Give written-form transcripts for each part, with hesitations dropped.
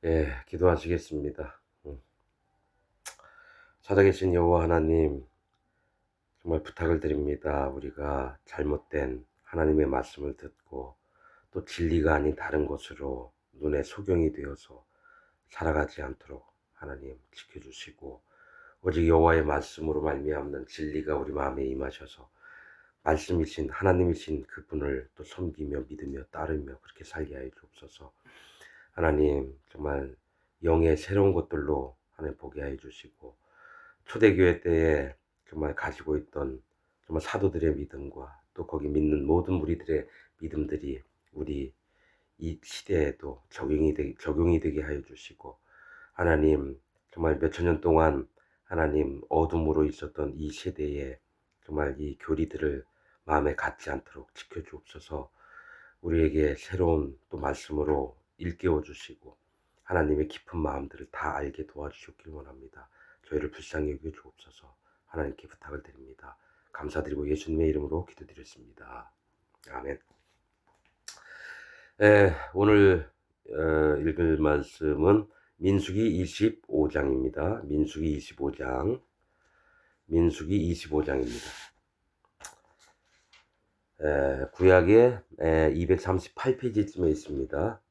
예, 기도하시겠습니다. 살아계신 여호와 하나님, 정말 부탁을 드립니다. 우리가 잘못된 하나님의 말씀을 듣고 또 진리가 아닌 다른 것으로 눈에 소경이 되어서 살아가지 않도록 하나님 지켜주시고, 오직 여호와의 말씀으로 말미암는 진리가 우리 마음에 임하셔서 말씀이신 하나님이신 그분을 또 섬기며 믿으며 따르며 그렇게 살게 하여 주옵소서. 하나님, 정말 영의 새로운 것들로 하나님 보게 하여 주시고, 초대교회 때에 정말 가지고 있던 정말 사도들의 믿음과 또 거기 믿는 모든 무리들의 믿음들이 우리 이 시대에도 적용이 되게 하여 주시고, 하나님, 정말 몇천 년 동안 하나님 어둠으로 있었던 이 세대에 정말 이 교리들을 마음에 갖지 않도록 지켜주옵소서. 우리에게 새로운 또 말씀으로 일깨워 주시고 하나님의 깊은 마음들을 다 알게 도와주셨길 원합니다. 저희를 불쌍히 여겨 주옵소서. 하나님께 부탁을 드립니다. 감사드리고 예수님의 이름으로 기도드렸습니다. 아멘. 오늘 읽을 말씀은 민수기 25장입니다. 민수기 25장입니다. 구약의 238페이지쯤에 있습니다.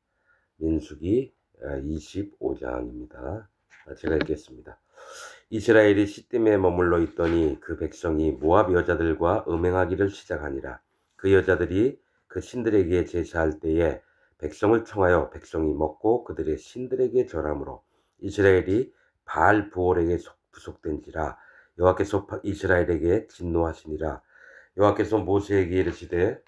민수기 25장입니다. 제가 읽겠습니다. 이스라엘이 시딤에 머물러 있더니 그 백성이 모압 여자들과 음행하기를 시작하니라. 그 여자들이 그 신들에게 제사할 때에 백성을 청하여 백성이 먹고 그들의 신들에게 절하므로 이스라엘이 바알 부올에게 부속된지라. 여호와께서 이스라엘에게 진노하시니라. 여호와께서 모세에게 이르시되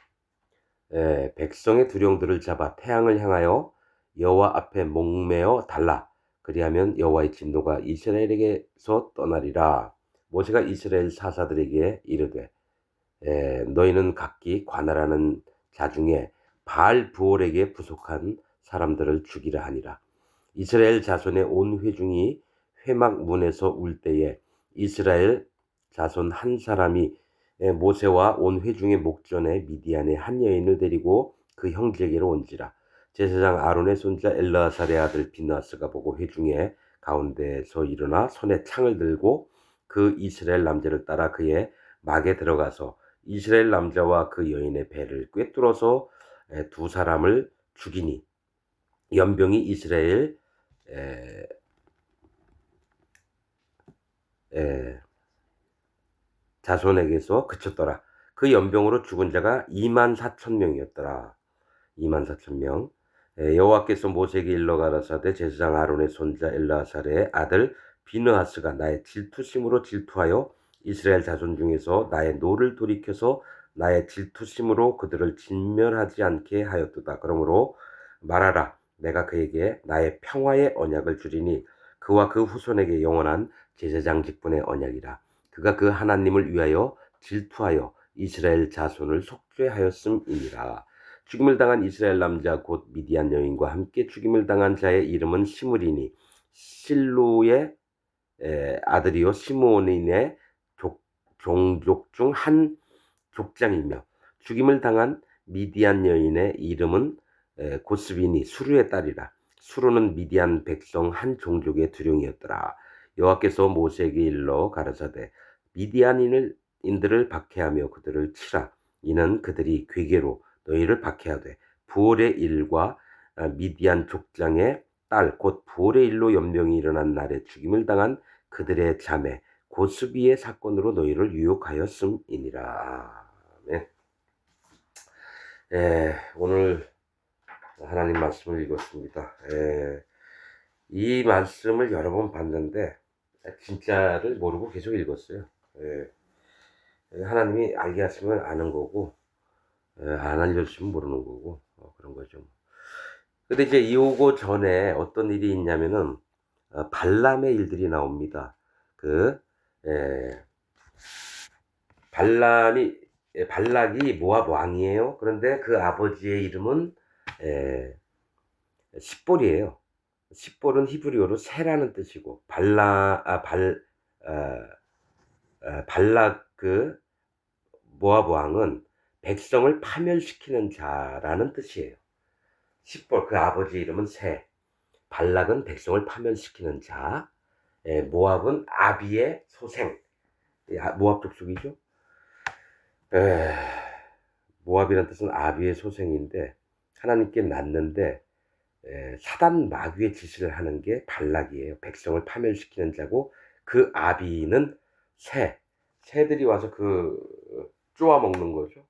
백성의 두령들을 잡아 태양을 향하여 여호와 앞에 목매어 달라. 그리하면 여호와의 진노가 이스라엘에게서 떠나리라. 모세가 이스라엘 사사들에게 이르되 너희는 각기 관할하는 자 중에 바알 부올에게 부속한 사람들을 죽이라 하니라. 이스라엘 자손의 온 회중이 회막 문에서 울 때에 이스라엘 자손 한 사람이 모세와 온 회중의 목전에 미디안의 한 여인을 데리고 그 형제에게로 온지라. 제사장 아론의 손자 엘르아살의 아들 비느하스가 보고 회중의 가운데서 일어나 손에 창을 들고 그 이스라엘 남자를 따라 그의 막에 들어가서 이스라엘 남자와 그 여인의 배를 꿰뚫어서 두 사람을 죽이니 연병이 이스라엘 에, 에, 자손에게서 그쳤더라. 그 연병으로 죽은 자가 24,000명이었더라. 24,000명. 여호와께서 모세에게 일러 가라사대 제사장 아론의 손자 엘르아살의 아들 비느하스가 나의 질투심으로 질투하여 이스라엘 자손 중에서 나의 노를 돌이켜서 나의 질투심으로 그들을 진멸하지 않게 하였도다. 그러므로 말하라. 내가 그에게 나의 평화의 언약을 주리니 그와 그 후손에게 영원한 제사장 직분의 언약이라. 그가 그 하나님을 위하여 질투하여 이스라엘 자손을 속죄하였음이니라. 죽임을 당한 이스라엘 남자 곧 미디안 여인과 함께 죽임을 당한 자의 이름은 시므리니 실루의 아들이요 시므온인의 종족 중 한 족장이며 죽임을 당한 미디안 여인의 이름은 고스비니 수르의 딸이라. 수르는 미디안 백성 한 종족의 두령이었더라. 여호와께서 모세에게 일러 가라사대 미디안인들을 박해하며 그들을 치라. 이는 그들이 괴계로 너희를 박해하되 부올의 일과 미디안 족장의 딸 곧 부올의 일로 연병이 일어난 날에 죽임을 당한 그들의 자매 고스비의 사건으로 너희를 유혹하였음이니라. 네. 오늘 하나님 말씀을 읽었습니다. 이 말씀을 여러 번 봤는데 진짜를 모르고 계속 읽었어요. 하나님이 알게 하시면 아는 거고 안 알려주시면 모르는 거고 그런 거죠. 근데 이제 이오고 전에 어떤 일이 있냐면은 발람의 일들이 나옵니다. 그 에, 발락이 모압 왕이에요. 그런데 그 아버지의 이름은 에, 십볼이에요. 십볼은 히브리어로 새라는 뜻이고 발락 그 모압 왕은 백성을 파멸시키는 자라는 뜻이에요. 십볼 그 아버지 이름은 새. 발락은 백성을 파멸시키는 자, 모압은 아비의 소생, 모압 족속이죠. 모압이라는 뜻은 아비의 소생인데 하나님께 났는데 사단 마귀의 짓을 하는 게 발락이에요. 백성을 파멸시키는 자고 그 아비는 새들이 와서 쪼아 먹는 거죠.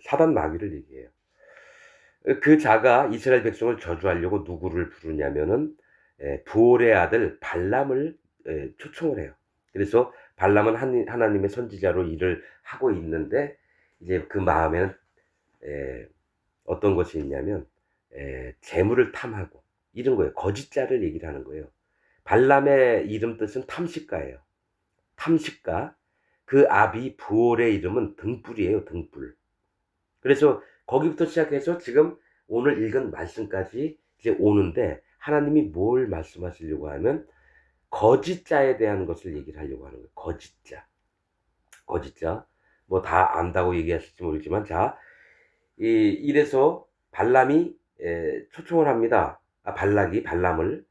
사단 마귀를 얘기해요. 그 자가 이스라엘 백성을 저주하려고 누구를 부르냐면은 부올의 아들 발람을 초청을 해요. 그래서 발람은 하나님의 선지자로 일을 하고 있는데 이제 그 마음에는 어떤 것이 있냐면 재물을 탐하고 이런 거예요. 거짓자를 얘기를 하는 거예요. 발람의 이름 뜻은 탐식가예요. 탐식가. 그 아비 부올의 이름은 등불이에요. 등불. 그래서 거기부터 시작해서 지금 오늘 읽은 말씀까지 이제 오는데 하나님이 뭘 말씀하시려고 하면 거짓자에 대한 것을 얘기를 하려고 하는 거예요. 거짓자. 뭐 다 안다고 얘기하실지 모르지만 자, 이래서 발람이 초청을 합니다. 발락이 발람을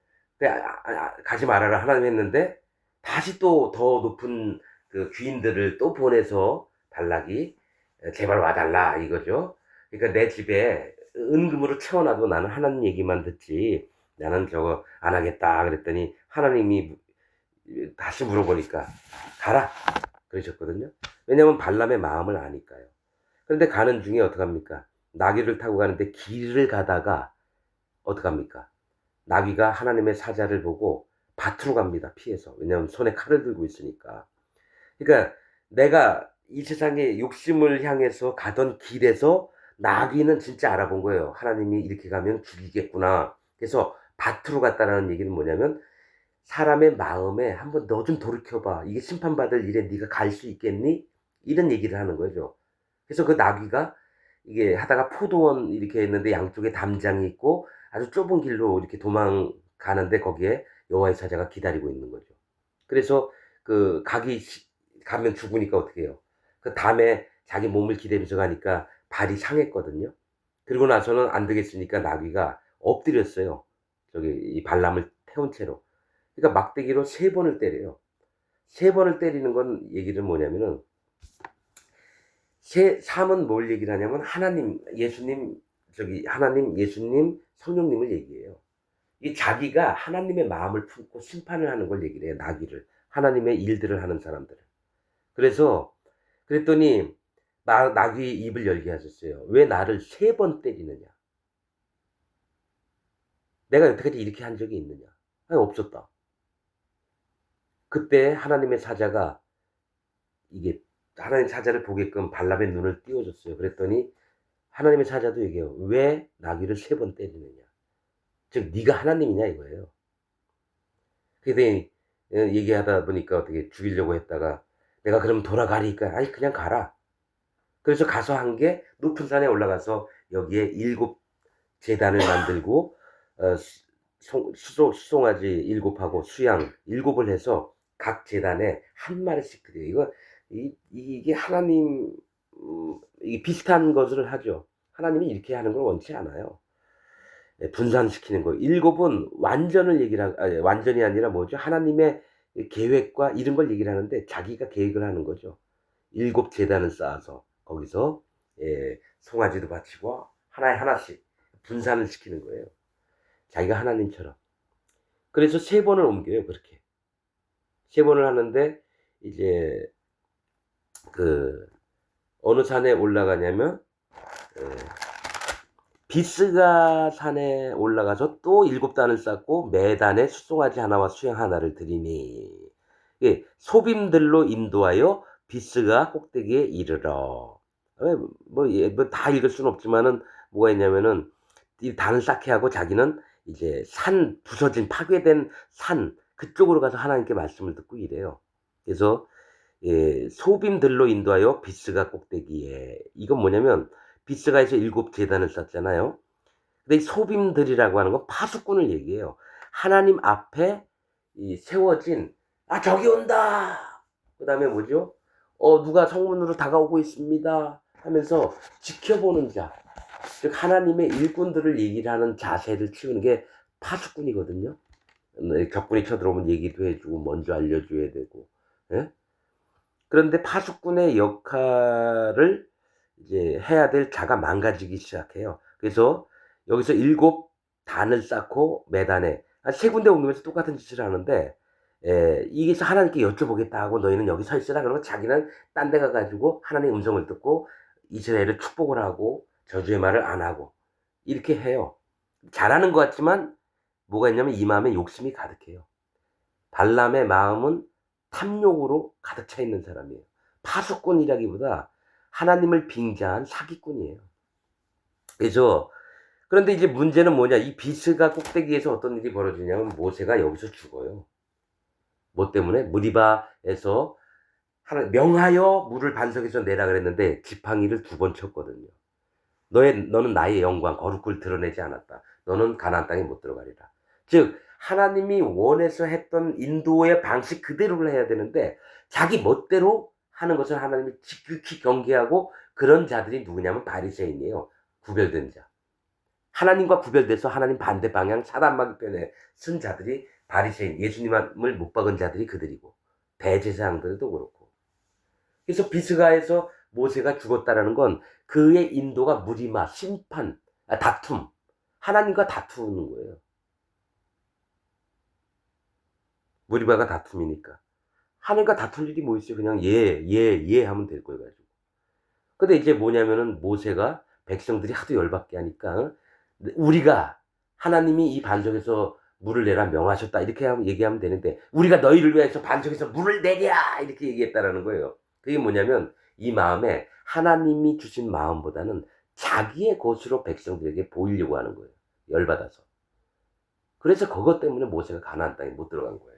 가지 말아라 하나님 했는데 다시 또 더 높은 그 귀인들을 또 보내서 발락이 제발 와달라 이거죠. 그러니까 내 집에 은금으로 채워놔도 나는 하나님 얘기만 듣지 나는 저거 안 하겠다 그랬더니 하나님이 다시 물어보니까 가라 그러셨거든요. 왜냐하면 발람의 마음을 아니까요. 그런데 가는 중에 어떡합니까? 나귀를 타고 가는데 길을 가다가 어떡합니까? 나귀가 하나님의 사자를 보고 밭으로 갑니다. 피해서. 왜냐하면 손에 칼을 들고 있으니까. 그러니까 내가 이 세상에 욕심을 향해서 가던 길에서 나귀는 진짜 알아본 거예요. 하나님이 이렇게 가면 죽이겠구나. 그래서 밭으로 갔다라는 얘기는 뭐냐면 사람의 마음에 한번 너 좀 돌이켜봐. 이게 심판받을 일에 네가 갈 수 있겠니? 이런 얘기를 하는 거죠. 그래서 그 나귀가 이게 하다가 포도원 이렇게 했는데 양쪽에 담장이 있고 아주 좁은 길로 이렇게 도망가는데 거기에 여호와의 사자가 기다리고 있는 거죠. 그래서 가면 죽으니까 어떻게 해요? 그 다음에 자기 몸을 기대면서 가니까 발이 상했거든요. 그리고 나서는 안 되겠으니까 나귀가 엎드렸어요. 저기 이 발람을 태운 채로. 그러니까 막대기로 3번을 때려요. 3번을 때리는 건 얘기는 뭐냐면은 3은 뭘 얘기를 하냐면 하나님, 예수님, 성령님을 얘기해요. 이 자기가 하나님의 마음을 품고 심판을 하는 걸 얘기를 해요. 나귀를. 하나님의 일들을 하는 사람들을. 그래서 그랬더니 나귀 입을 열게 하셨어요. 왜 나를 3번 때리느냐? 내가 여태까지 이렇게 한 적이 있느냐? 아니, 없었다. 그때 하나님의 사자가 하나님 사자를 보게끔 발람의 눈을 띄워줬어요. 그랬더니 하나님의 사자도 얘기해요. 왜 나귀를 3번 때리느냐? 즉 네가 하나님이냐 이거예요. 그랬더니 얘기하다 보니까 어떻게 죽이려고 했다가 내가 그럼 돌아가리까? 아니 그냥 가라. 그래서 가서 한 게 높은 산에 올라가서 여기에 7 제단을 만들고 수송아지 7하고 수양 7을 해서 각 제단에 한 마리씩 드려요. 이게 하나님 이게 비슷한 것을 하죠. 하나님이 이렇게 하는 걸 원치 않아요. 분산시키는 거. 7은 완전이 아니라 뭐죠? 하나님의 계획과 이런 걸 얘기를 하는데 자기가 계획을 하는 거죠. 7 제단을 쌓아서 거기서 송아지도 바치고 하나씩 분산을 시키는 거예요. 자기가 하나님처럼. 그래서 3번을 옮겨요. 그렇게 3번을 하는데 이제 어느 산에 올라가냐면 비스가 산에 올라가서 또 7단을 쌓고 매 단에 수송아지 하나와 수양 하나를 드리니 소빔들로 인도하여 비스가 꼭대기에 이르러. 뭐 다 읽을 수는 없지만은 뭐가 있냐면은 이 단을 쌓게 하고 자기는 이제 부서진 파괴된 산 그쪽으로 가서 하나님께 말씀을 듣고 이래요. 그래서 소빔들로 인도하여 비스가 꼭대기에. 이건 뭐냐면 비스가 해서 7 제단을 쌓잖아요. 근데 이 소빔들이라고 하는 건 파수꾼을 얘기해요. 하나님 앞에 세워진 저기 온다. 그다음에 뭐죠? 누가 성문으로 다가오고 있습니다. 하면서 지켜보는 자. 즉 하나님의 일꾼들을 얘기를 하는 자세를 키우는 게 파수꾼이거든요. 적군이 쳐들어오면 얘기도 해주고 먼저 알려줘야 되고. 예? 그런데 파수꾼의 역할을 이제 해야 될 자가 망가지기 시작해요. 그래서 여기서 7 단을 쌓고 매단에 한 3 군데 옮기면서 똑같은 짓을 하는데, 이게서 하나님께 여쭤보겠다 하고 너희는 여기 서 있으라 그러면 자기는 딴 데 가 가지고 하나님의 음성을 듣고 이스라엘을 축복을 하고 저주의 말을 안 하고 이렇게 해요. 잘하는 것 같지만 뭐가 있냐면 이 마음에 욕심이 가득해요. 발람의 마음은 탐욕으로 가득 차 있는 사람이에요. 파수꾼이라기보다 하나님을 빙자한 사기꾼이에요. 그래서 그런데 이제 문제는 뭐냐? 이 비스가 꼭대기에서 어떤 일이 벌어지냐면 모세가 여기서 죽어요. 뭐 때문에? 무리바에서 명하여 물을 반석에서 내라 그랬는데 지팡이를 2번 쳤거든요. 너는 나의 영광 거룩을 드러내지 않았다. 너는 가나안 땅에 못 들어가리라. 즉 하나님이 원해서 했던 인도의 방식 그대로를 해야 되는데 자기 멋대로 하는 것을 하나님이 지극히 경계하고, 그런 자들이 누구냐면 바리새인이에요. 구별된 자. 하나님과 구별돼서 하나님 반대 방향 사단마귀 편에 쓴 자들이 바리새인, 예수님을 못 박은 자들이 그들이고, 대제사장들도 그렇고. 그래서 비스가에서 모세가 죽었다라는 건 그의 인도가 무리마, 심판, 다툼, 하나님과 다투는 거예요. 무리바가 다툼이니까. 하나님과 다툴 일이 뭐 있어요? 그냥 예 하면 될 걸 가지고. 근데 이제 뭐냐면은 모세가 백성들이 하도 열받게 하니까 우리가 하나님이 이 반석에서 물을 내라 명하셨다 이렇게 얘기하면 되는데 우리가 너희를 위해서 반석에서 물을 내랴 이렇게 얘기했다라는 거예요. 그게 뭐냐면 이 마음에 하나님이 주신 마음보다는 자기의 것으로 백성들에게 보이려고 하는 거예요. 열받아서. 그래서 그것 때문에 모세가 가나안 땅에 못 들어간 거예요.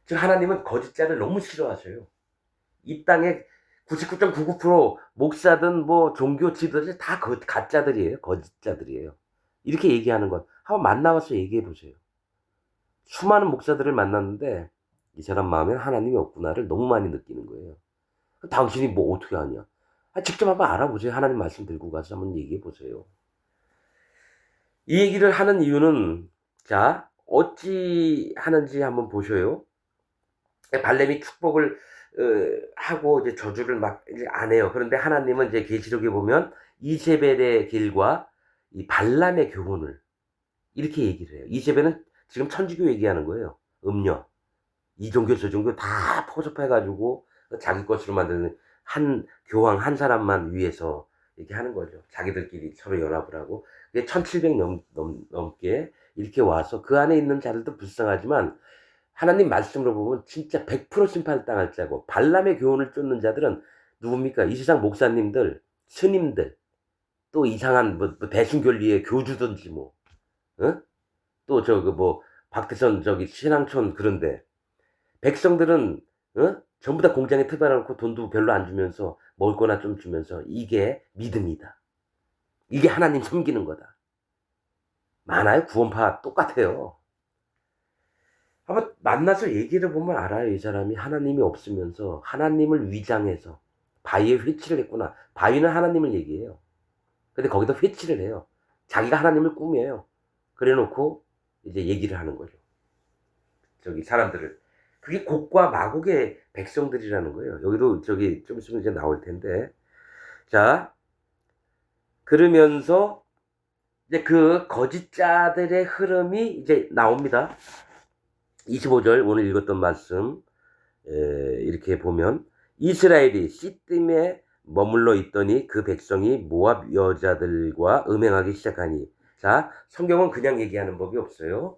즉 하나님은 거짓자를 너무 싫어하셔요. 이 땅에 99.99% 목사든 뭐 종교 지도자들 다 가짜들이에요. 거짓자들이에요. 이렇게 얘기하는 건 한번 만나봐서 얘기해 보세요. 수많은 목사들을 만났는데 이 사람 마음에 하나님이 없구나를 너무 많이 느끼는 거예요. 당신이 뭐 어떻게 하냐? 직접 한번 알아보세요. 하나님 말씀 들고 가서 한번 얘기해 보세요. 이 얘기를 하는 이유는 자 어찌 하는지 한번 보셔요. 발람이 축복을 하고 이제 저주를 막 이제 안 해요. 그런데 하나님은 이제 계시록에 보면 이세벨의 길과 이 발람의 교훈을 이렇게 얘기를 해요. 이세벨은 지금 천주교 얘기하는 거예요. 음녀, 이 종교 저 종교 다 포섭해 가지고 자기 것으로 만드는 한 교황 한 사람만 위해서 이렇게 하는 거죠. 자기들끼리 서로 연합을 하고. 그게 1700 넘게 이렇게 와서 그 안에 있는 자들도 불쌍하지만 하나님 말씀으로 보면 진짜 100% 심판당할 자고, 발람의 교훈을 쫓는 자들은 누굽니까? 이 세상 목사님들, 스님들, 또 이상한 뭐 대승교리의 교주든지 뭐, 어? 또 박태선 신앙촌 그런데 백성들은 전부 다 공장에 투자해놓고 돈도 별로 안 주면서 먹을 거나 좀 주면서 이게 믿음이다. 이게 하나님 섬기는 거다. 많아요. 구원파 똑같아요. 한번 만나서 얘기를 보면 알아요. 이 사람이 하나님이 없으면서 하나님을 위장해서 바위에 회치를 했구나. 바위는 하나님을 얘기해요. 근데 거기다 회치를 해요. 자기가 하나님을 꾸며요. 그래 놓고 이제 얘기를 하는 거죠. 사람들을. 그게 곡과 마곡의 백성들이라는 거예요. 여기도 좀 있으면 이제 나올 텐데. 자, 그러면서 이제 그 거짓자들의 흐름이 이제 나옵니다. 25절 오늘 읽었던 말씀 이렇게 보면 이스라엘이 시딤에 머물러 있더니 그 백성이 모압 여자들과 음행하기 시작하니. 자, 성경은 그냥 얘기하는 법이 없어요.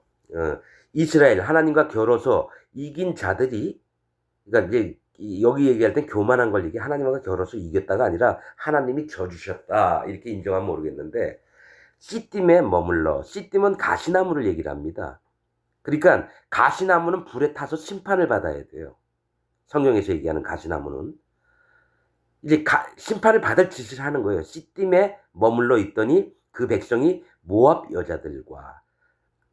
이스라엘 하나님과 겨뤄서 이긴 자들이, 그러니까 이제 여기 얘기할 땐 교만한 걸 얘기, 하나님과 겨뤄서 이겼다가 아니라 하나님이 져주셨다 이렇게 인정하면 모르겠는데, 시딤에 머물러, 시딤은 가시나무를 얘기를 합니다. 그러니까 가시나무는 불에 타서 심판을 받아야 돼요. 성경에서 얘기하는 가시나무는 이제 심판을 받을 짓을 하는 거예요. 시딤에 머물러 있더니 그 백성이 모압 여자들과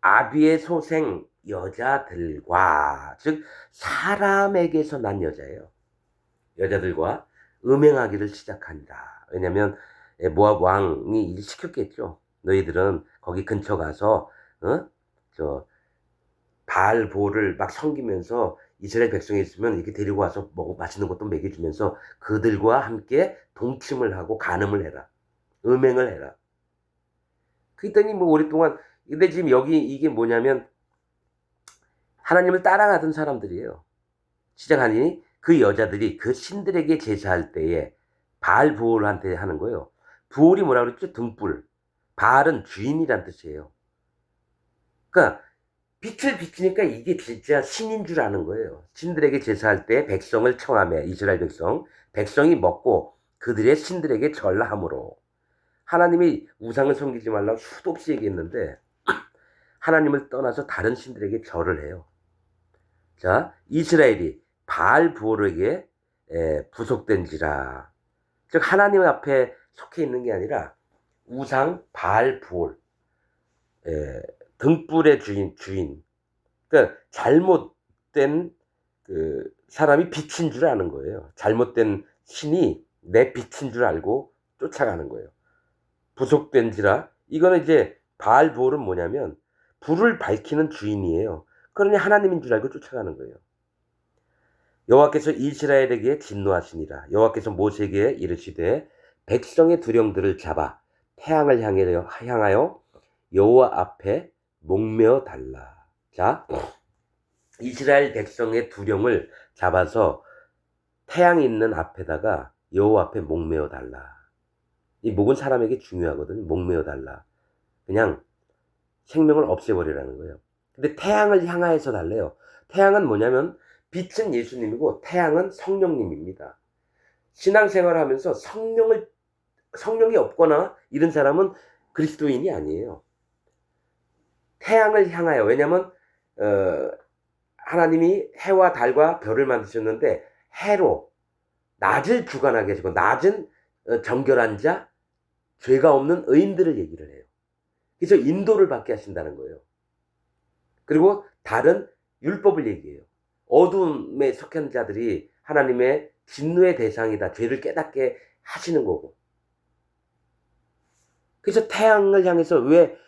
아비의 소생 여자들과, 즉 사람에게서 난 여자예요. 여자들과 음행하기를 시작한다. 왜냐하면 모압 왕이 시켰겠죠. 너희들은 거기 근처 가서 저 바알보를 막 섬기면서 이스라엘 백성이 있으면 이렇게 데리고 와서 먹어 맛있는 것도 먹여 주면서 그들과 함께 동침을 하고 간음을 해라. 음행을 해라. 그랬더니 뭐 오랫동안 근데 지금 여기 이게 뭐냐면 하나님을 따라가던 사람들이에요. 시작하니 그 여자들이 그 신들에게 제사할 때에 바알보올한테 하는 거예요. 부올이 뭐라 그랬죠? 등불. 바알은 주인이란 뜻이에요. 그러니까 빛을 비추니까 이게 진짜 신인 줄 아는 거예요. 신들에게 제사할 때 백성을 청하며 이스라엘 백성이 먹고 그들의 신들에게 절하므로 하나님이 우상을 섬기지 말라고 수도 없이 얘기했는데 하나님을 떠나서 다른 신들에게 절을 해요. 자, 이스라엘이 바알부올에게 부속된지라. 즉 하나님 앞에 속해 있는 게 아니라 우상 바알부올 등불의 주인. 그러니까 잘못된 그 사람이 빛인 줄 아는 거예요. 잘못된 신이 내 빛인 줄 알고 쫓아가는 거예요. 부속된지라. 이거는 이제 바알부올은 뭐냐면 불을 밝히는 주인이에요. 그러니 하나님인 줄 알고 쫓아가는 거예요. 여호와께서 이스라엘에게 진노하시니라. 여호와께서 모세에게 이르시되 백성의 두령들을 잡아 태양을 향하여 여호와 앞에 목매어 달라. 자, 이스라엘 백성의 두령을 잡아서 태양 있는 앞에다가 여호와 앞에 목매어 달라. 이 목은 사람에게 중요하거든요. 목매어 달라. 그냥 생명을 없애버리라는 거예요. 근데 태양을 향하여서 달래요. 태양은 뭐냐면 빛은 예수님이고 태양은 성령님입니다. 신앙생활을 하면서 성령이 없거나 이런 사람은 그리스도인이 아니에요. 태양을 향하여. 왜냐하면 하나님이 해와 달과 별을 만드셨는데 해로 낮을 주관하게 하시고 낮은 정결한 자, 죄가 없는 의인들을 얘기를 해요. 그래서 인도를 받게 하신다는 거예요. 그리고 다른 율법을 얘기해요. 어둠에 속한 자들이 하나님의 진노의 대상이다. 죄를 깨닫게 하시는 거고. 그래서 태양을 향해서 왜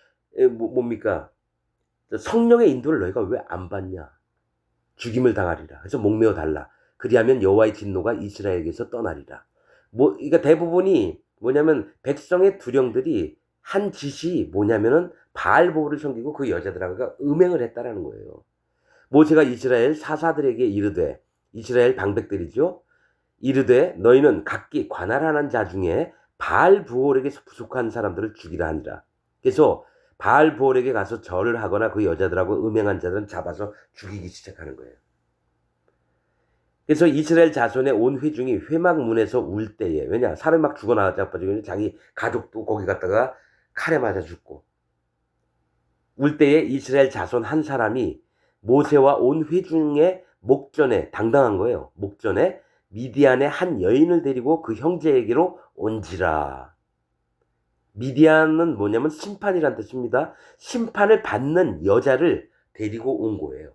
뭡니까? 성령의 인도를 너희가 왜 안 받냐? 죽임을 당하리라. 그래서 목매어 달라. 그리하면 여호와의 진노가 이스라엘에게서 떠나리라. 그러니까 대부분이 뭐냐면 백성의 두령들이 한 짓이 뭐냐면은 바알보를 섬기고 그 여자들하고 음행을 했다라는 거예요. 모세가 이스라엘 사사들에게 이르되, 이스라엘 방백들이죠. 이르되 너희는 각기 관할하는 자 중에 바알부올에게 부속한 사람들을 죽이라 하니라. 그래서 바알부올에게 가서 절을 하거나 그 여자들하고 음행한 자들은 잡아서 죽이기 시작하는 거예요. 그래서 이스라엘 자손의 온 회중이 회막문에서 울 때에, 왜냐 사람이 막 죽어나가자빠지고 자기 가족도 거기 갔다가 칼에 맞아 죽고, 울 때에 이스라엘 자손 한 사람이 모세와 온 회중의 목전에, 당당한 거예요. 목전에 미디안의 한 여인을 데리고 그 형제에게로 온지라. 미디안은 뭐냐면 심판이란 뜻입니다. 심판을 받는 여자를 데리고 온 거예요.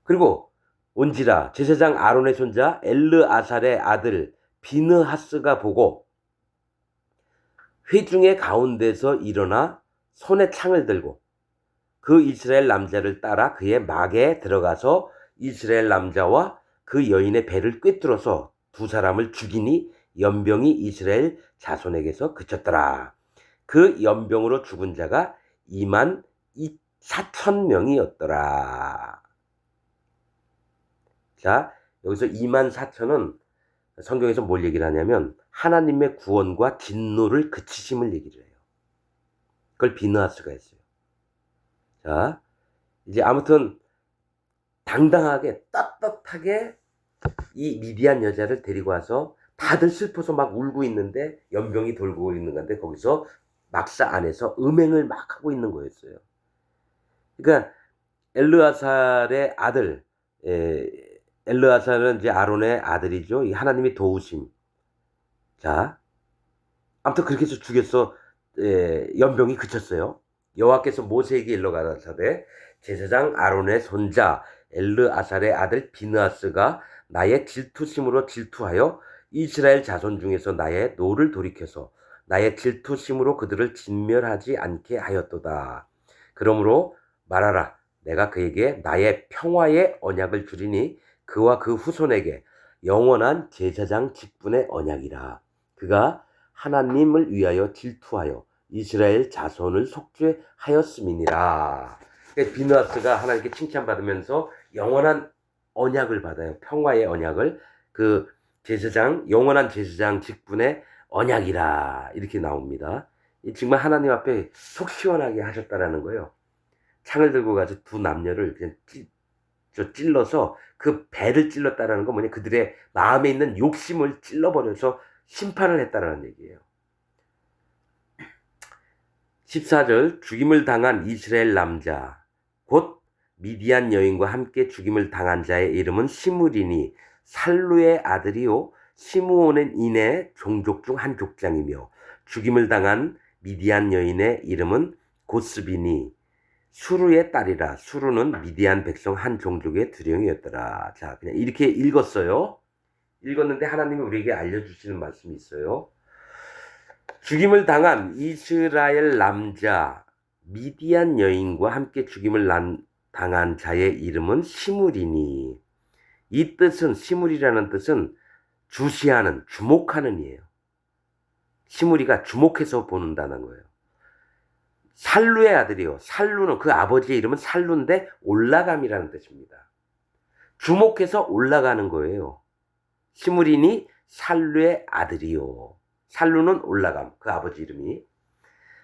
그리고 온지라 제사장 아론의 손자 엘르아살의 아들 비느하스가 보고 회중의 가운데서 일어나 손에 창을 들고 그 이스라엘 남자를 따라 그의 막에 들어가서 이스라엘 남자와 그 여인의 배를 꿰뚫어서 두 사람을 죽이니 연병이 이스라엘 자손에게서 그쳤더라. 그 연병으로 죽은 자가 2만 4천 명이었더라. 자, 여기서 2만 4천은 성경에서 뭘 얘기를 하냐면 하나님의 구원과 진노를 그치심을 얘기를 해요. 그걸 비느하스가 했어요. 자, 이제 아무튼 당당하게 떳떳하게 이 미디안 여자를 데리고 와서 다들 슬퍼서 막 울고 있는데 연병이 돌고 있는 건데 거기서 막사 안에서 음행을 막 하고 있는 거였어요. 그러니까 엘르아살의 아들, 엘르아살은 이제 아론의 아들이죠. 이 하나님이 도우심. 자, 아무튼 그렇게 해서 죽였어. 연병이 그쳤어요. 여호와께서 모세에게 일러 가라사대 제사장 아론의 손자 엘르아살의 아들 비느하스가 나의 질투심으로 질투하여 이스라엘 자손 중에서 나의 노를 돌이켜서 나의 질투심으로 그들을 진멸하지 않게 하였도다. 그러므로 말하라. 내가 그에게 나의 평화의 언약을 주리니 그와 그 후손에게 영원한 제사장 직분의 언약이라. 그가 하나님을 위하여 질투하여 이스라엘 자손을 속죄하였음이니라. 비느하스가 하나님께 칭찬받으면서 영원한 언약을 받아요. 평화의 언약을. 그 제사장, 영원한 제사장 직분의 언약이라. 이렇게 나옵니다. 정말 하나님 앞에 속 시원하게 하셨다라는 거예요. 창을 들고 가서 두 남녀를 그냥 찔러서 그 배를 찔렀다라는 건 뭐냐, 그들의 마음에 있는 욕심을 찔러버려서 심판을 했다라는 얘기예요. 14절 죽임을 당한 이스라엘 남자 곧 미디안 여인과 함께 죽임을 당한 자의 이름은 시므리니 살루의 아들이요 시므온은 인의 종족 중 한 족장이며 죽임을 당한 미디안 여인의 이름은 고스비니 수르의 딸이라. 수르는 미디안 백성 한 종족의 두령이었더라. 자, 그냥 이렇게 읽었어요. 읽었는데 하나님이 우리에게 알려주시는 말씀이 있어요. 죽임을 당한 이스라엘 남자 미디안 여인과 함께 죽임을 당한 자의 이름은 시므리니. 이 뜻은, 시므리라는 뜻은 주시하는, 주목하는 이에요. 시므리가 주목해서 본다는 거예요. 살루의 아들이요. 살루는, 그 아버지의 이름은 살루인데 올라감이라는 뜻입니다. 주목해서 올라가는 거예요. 시므리니 살루의 아들이요. 살루는 올라감, 그 아버지 이름이.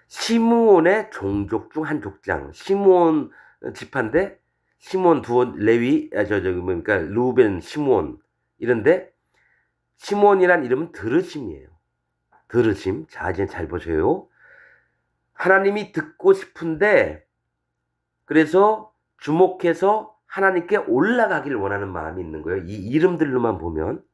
시므온의 종족 중 한 족장. 시므온 지파인데 시므온 두온 레위 그러니까 루벤 시므온 이런데 시므온이란 이름은 들으심이에요. 들으심. 자, 이제 잘 보세요. 하나님이 듣고 싶은데 그래서 주목해서 하나님께 올라가길 원하는 마음이 있는 거예요. 이 이름들로만 보면.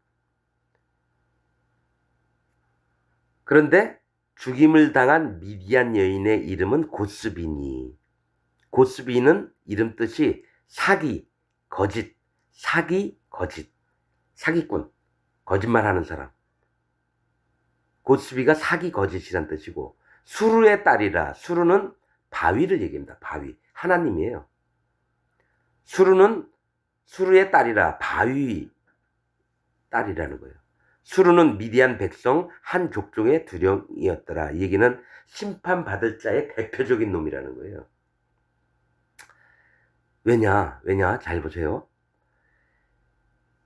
그런데 죽임을 당한 미디안 여인의 이름은 고스비니. 고스비는 이름 뜻이 사기, 거짓, 사기, 거짓, 사기꾼, 거짓말하는 사람. 고스비가 사기, 거짓이란 뜻이고 수르의 딸이라. 수르는 바위를 얘기합니다. 바위. 하나님이에요. 수르는 수르의 딸이라. 바위 딸이라는 거예요. 수르는 미디안 백성 한 족종의 두령이었더라. 이 얘기는 심판받을 자의 대표적인 놈이라는 거예요. 왜냐? 잘 보세요.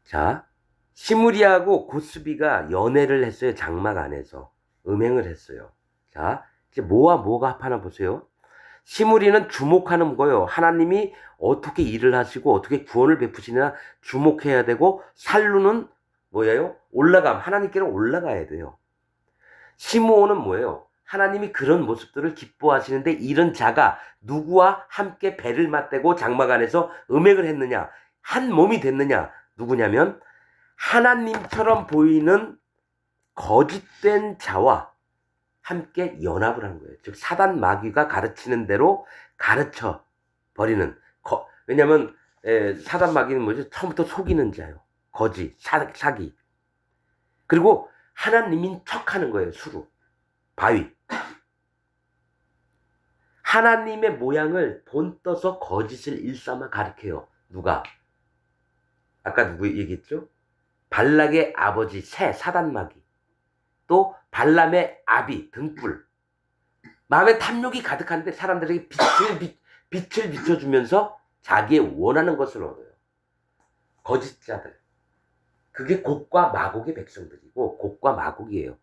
자, 시므리하고 고스비가 연애를 했어요. 장막 안에서. 음행을 했어요. 자, 이제 뭐와 뭐가 합하나 보세요. 시므리는 주목하는 거예요. 하나님이 어떻게 일을 하시고 어떻게 구원을 베푸시나 주목해야 되고, 살루는 뭐예요? 올라감. 하나님께로 올라가야 돼요. 시므온은 뭐예요? 하나님이 그런 모습들을 기뻐하시는데 이런 자가 누구와 함께 배를 맞대고 장막 안에서 음행을 했느냐? 한 몸이 됐느냐? 누구냐면 하나님처럼 보이는 거짓된 자와 함께 연합을 한 거예요. 즉 사단 마귀가 가르치는 대로 가르쳐 버리는. 왜냐하면 사단 마귀는 뭐죠? 처음부터 속이는 자요. 거짓, 사기. 그리고 하나님인 척하는 거예요. 수루, 바위. 하나님의 모양을 본떠서 거짓을 일삼아 가르쳐요. 누가? 아까 누구 얘기했죠? 발락의 아버지 새, 사단마귀. 또 발람의 아비, 등불. 마음에 탐욕이 가득한데 사람들에게 빛을 비춰주면서 자기의 원하는 것을 얻어요. 거짓자들. 그게 곡과 마곡의 백성들이고 곡과 마곡이에요.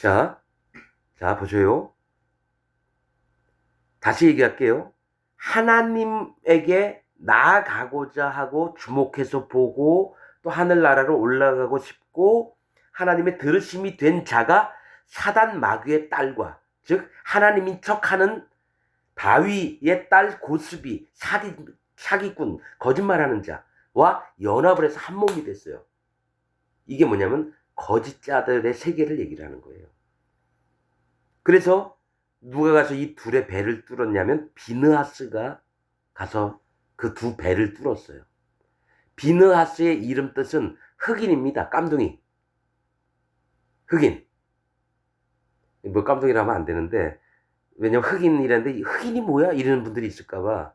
자 보세요. 다시 얘기할게요. 하나님에게 나아가고자 하고 주목해서 보고 또 하늘나라로 올라가고 싶고 하나님의 들으심이 된 자가 사단 마귀의 딸과, 즉 하나님인 척하는 바위의 딸 고스비, 사기꾼, 거짓말하는 자와 연합을 해서 한 몸이 됐어요. 이게 뭐냐면 거짓자들의 세계를 얘기를 하는 거예요. 그래서 누가 가서 이 둘의 배를 뚫었냐면 비느하스가 가서 그 두 배를 뚫었어요. 비느하스의 이름 뜻은 흑인입니다. 깜둥이. 흑인. 뭐 깜짝이라 하면 안 되는데, 왜냐면 흑인이라는데 흑인이 뭐야? 이러는 분들이 있을까 봐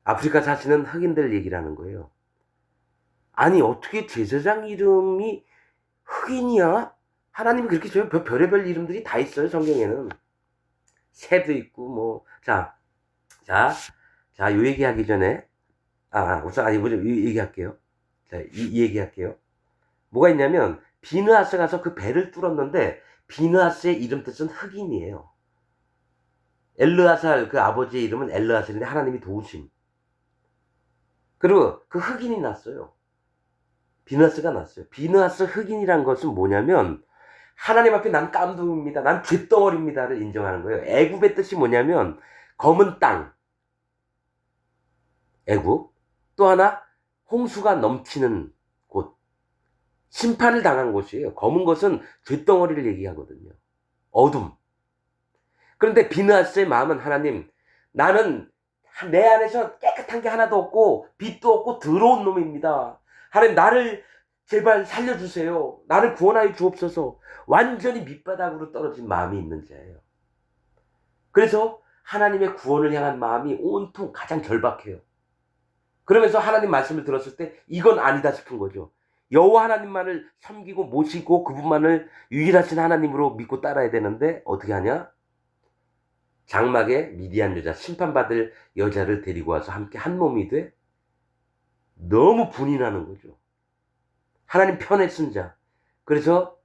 아프리카 사시는 흑인들 얘기를 하는 거예요. 아니 어떻게 제사장 이름이 흑인이야? 하나님이 그렇게 줘요. 별의별 이름들이 다 있어요, 성경에는. 새도 있고 뭐. 자, 요 얘기하기 전에 우선 먼저 이 얘기할게요. 자, 이 얘기할게요. 뭐가 있냐면 비느하스 가서 그 배를 뚫었는데 비느하스의 이름 뜻은 흑인이에요. 엘르아살 그 아버지의 이름은 엘르아살인데 하나님이 도우심. 그리고 그 흑인이 났어요. 비느하스가 났어요. 비느하스 흑인이란 것은 뭐냐면 하나님 앞에 난 깜둥입니다. 난 쇳덩어리입니다를 인정하는 거예요. 애굽의 뜻이 뭐냐면 검은 땅. 애굽. 또 하나 홍수가 넘치는 곳. 심판을 당한 곳이에요. 검은 것은 쇳덩어리를 얘기하거든요. 어둠. 그런데 비느하스의 마음은 하나님, 나는 내 안에서 깨끗한 게 하나도 없고 빛도 없고 더러운 놈입니다. 하나님 나를 제발 살려주세요. 나를 구원하여 주옵소서. 완전히 밑바닥으로 떨어진 마음이 있는 자예요. 그래서 하나님의 구원을 향한 마음이 온통 가장 절박해요. 그러면서 하나님 말씀을 들었을 때 이건 아니다 싶은 거죠. 여호와 하나님만을 섬기고 모시고 그분만을 유일하신 하나님으로 믿고 따라야 되는데 어떻게 하냐? 장막에 미디안 여자, 심판받을 여자를 데리고 와서 함께 한 몸이 돼 너무 분이 나는 거죠. 하나님 편에 쓴 자. 그래서